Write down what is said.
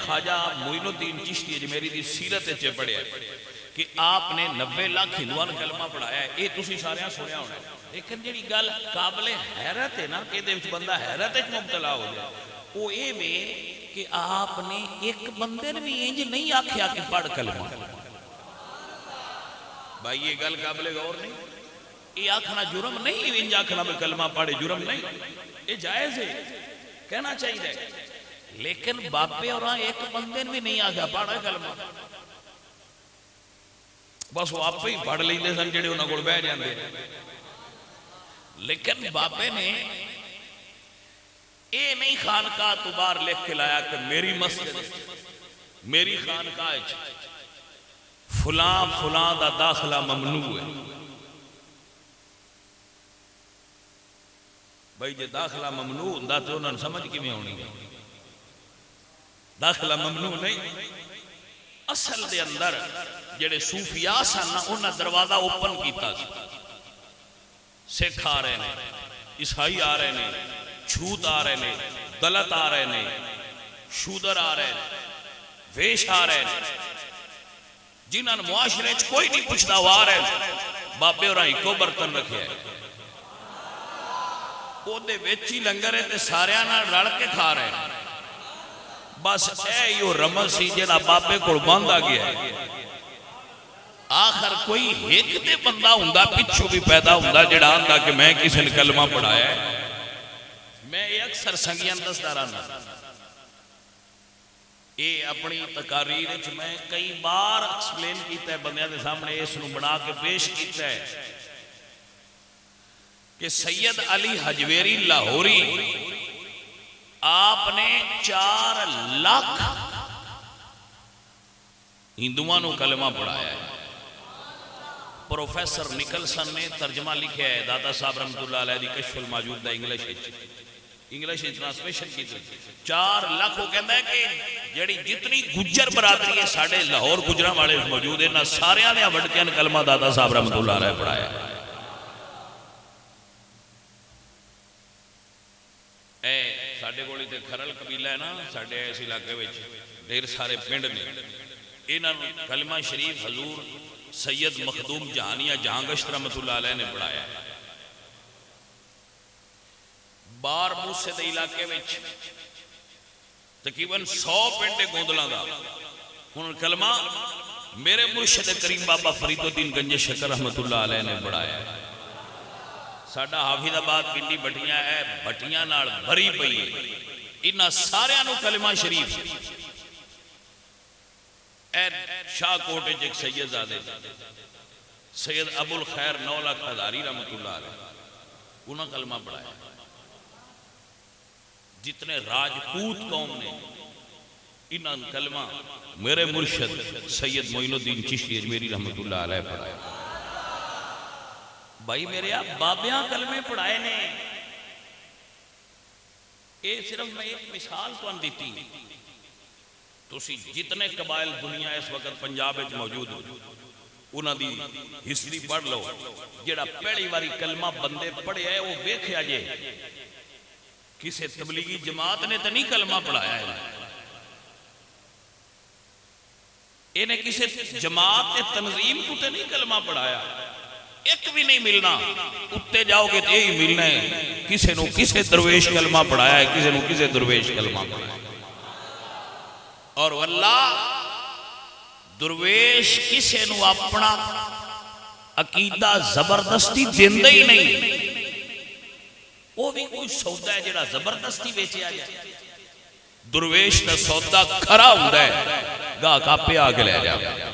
ख्वाजा मोइनुद्दीन चिश्ती अजमेरी की सीरत च पढ़िया कि आपने 90 लाख हिंदुओं को कलमा पढ़ाया। ये तुसीं सारिਆਂ सुनिया होना, लेकिन जी गल काबले हैरत है ना कि बंदा हैरत मुबतला हो जाए, वो ये वे कि आपने एक बंदे ने भी इंज नहीं आख्या कि पढ़ कलमा। भाई ये गल काबले गौर नहीं, ये आखना जुर्म नहीं, इंज आखना भी कलमा पढ़े जुर्म नहीं, ये जायज है, कहना चाहिए। लेकिन बापे और एक बंदे ने भी नहीं आख्या पढ़ कलमा, बस वो आप ही पढ़ लेंगे सन जेडे उन्होंने को बह जाते। लेकिन बाबे ने ये नहीं खानकाह तो बाहर लिख के लाया कि मेरी मस्जिद मेरी खानकाह फुलां फुलां दा दाखला ममनू है। भाई जे दाखला ममनू होंदा तो उन्होंने समझ किवें आउणी है, दाखला ममनू नहीं। असल दे अंदर जेडे सूफिया सन उन्हें दरवाजा ओपन किया, सिख आ रहे हैं, ईसाई आ रहे हैं, छूत आ रहे हैं, दलित आ रहे हैं, शूदर आ रहे हैं, वेश आ रहे हैं, जिन्होंने मुआशरे कोई नहीं पूछता वो आ रहे हैं। बाबे और इको बर्तन रखे है, ओदे विच ही लंगर है, सारिया रल के खा रहे हैं। बस यो रमन सी जेड़ा बाबे को बंद आ गया। आखिर कोई एक ते बंदा हुंदा पिछू भी पैदा हुंदा जेड़ा आंदा कि मैं किसी ने कलमा पढ़ाया। मैं ये अक्सर संगियां दसदा रहना, ये अपनी तकारीर मैं कई बार एक्सप्लेन किया बंदियां दे सामने, इसनूं बना के पेश किया है कि सैयद अली हजवेरी लाहौरी आपने 4 लाख हिंदुओं को कलमा पढ़ाया है। प्रोफेसर निकलसन ने तर्जमा लिखा है दाता साहब रहमतुल्लाह अलैह दी कश्फुल मौजूद दा इंग्लिश ट्रांसलेशन की। 4 लाख वो कहता है कि जड़ी जितनी गुज्जर बरादरी है साढ़े लाहौर गुजरा वाले मौजूद है ना, सारिया ने वड़कियां कलमा दाता साहब रहमतुल्लाह अलैह पढ़ाया। साढ़े कोल इत्थे खरल कबीला है ना, साढ़े इस इलाके में ढेर सारे पिंड ने, इन्होंने कलमा शरीफ हजूर सैयद मखदूम जहानिया जहांगश्त रहमतुल्लाह अलैह ने पढ़ाया। बार मूसे के इलाके में तकरीबन 100 पिंड गोंदलों का उन्होंने कलमा मेरे मुर्शिद करीम बाबा फरीदुद्दीन गंजे शकर रहमतुल्लाह अलैह ने पढ़ाया। साडा हाफिजाबाद पिंडी भटियां है, भटियां नाल भरी पई है, इन्हां सारियां नूं कलमा शरीफ। शाहकोट एक सैयदजादे सैयद अबुल खैर 9 लाख हजारी रहमतुल्लाह अलैह उन्होंने कलमा पढ़ाया। जितने राजपूत कौम ने इन्होंने कलमा मेरे मुर्शिद सैयद मोइनुद्दीन चिश्ती अजमेरी रहमतुल्लाह अलैह पढ़ाया। भाई मेरे आप बाबियां कलमे पढ़ाए ने, ये सिर्फ मैं एक मिसाल तुहानू दी। तुसी जितने कबाइल दुनिया इस वक्त पंजाब में मौजूद हो उन्होंने हिस्ट्री पढ़ लो, जेड़ा पहली बारी कलमा बंदे पढ़े है वो वेख्या जे किसी तबलीगी जमात ने तो नहीं कलमा पढ़ाया है, इन्हें किसी जमात ने तंजीम को तो नहीं कलमा पढ़ाया। एक भी नहीं मिलना, उत्ते जाओगे तो यही मिलना है किसी को किसी दरवेश कलमा पढ़ाया है, किसी को किसी दरवेश कलमा पढ़ाया। और अल्लाह दरवेश किसी को अपना अकीदा जबरदस्ती देंदा ही नहीं, वो भी कोई सौदा है जिहड़ा जबरदस्ती बेचिया जाए। दरवेश का सौदा खरा हुंदा है, गाहक आपे आके ले जाए।